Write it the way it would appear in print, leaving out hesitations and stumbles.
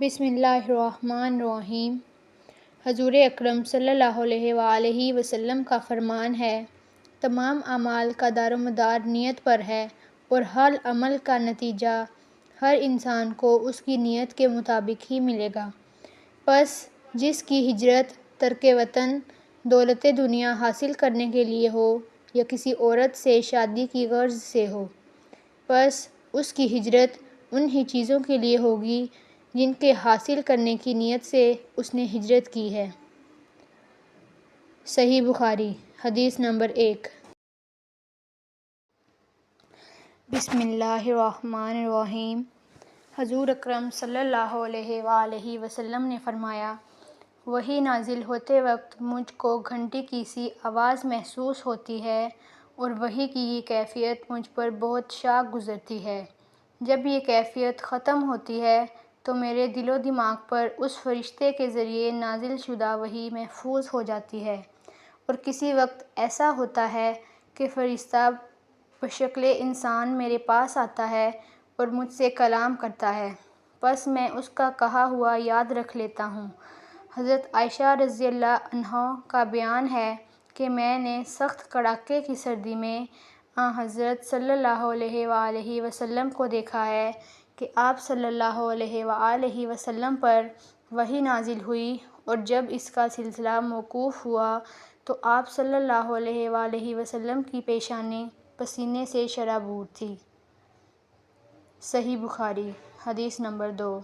بسم اللہ الرحمن الرحیم۔ حضور اکرم صلی اللہ علیہ وآلہ وسلم کا فرمان ہے، تمام اعمال کا دار و مدار نیت پر ہے اور ہر عمل کا نتیجہ ہر انسان کو اس کی نیت کے مطابق ہی ملے گا۔ پس جس کی ہجرت ترک وطن دولت دنیا حاصل کرنے کے لیے ہو یا کسی عورت سے شادی کی غرض سے ہو، پس اس کی ہجرت انہی چیزوں کے لیے ہوگی جن کے حاصل کرنے کی نیت سے اس نے ہجرت کی ہے۔ صحیح بخاری، حدیث نمبر 1۔ بسم اللہ الرحمن الرحیم۔ حضور اکرم صلی اللہ علیہ وآلہ وسلم نے فرمایا، وحی نازل ہوتے وقت مجھ کو گھنٹی کی سی آواز محسوس ہوتی ہے اور وحی کی یہ کیفیت مجھ پر بہت شاق گزرتی ہے۔ جب یہ کیفیت ختم ہوتی ہے تو میرے دل و دماغ پر اس فرشتے کے ذریعے نازل شدہ وحی محفوظ ہو جاتی ہے، اور کسی وقت ایسا ہوتا ہے کہ فرشتہ بشکل انسان میرے پاس آتا ہے اور مجھ سے کلام کرتا ہے، پس میں اس کا کہا ہوا یاد رکھ لیتا ہوں۔ حضرت عائشہ رضی اللہ عنہا کا بیان ہے کہ میں نے سخت کڑاکے کی سردی میں حضرت صلی اللہ علیہ وآلہ وسلم کو دیکھا ہے کہ آپ صلی اللہ علیہ وآلہ وسلم پر وحی نازل ہوئی، اور جب اس کا سلسلہ موقوف ہوا تو آپ صلی اللہ علیہ وآلہ وسلم کی پیشانی پسینے سے شرابور تھی۔ صحیح بخاری، حدیث نمبر 2۔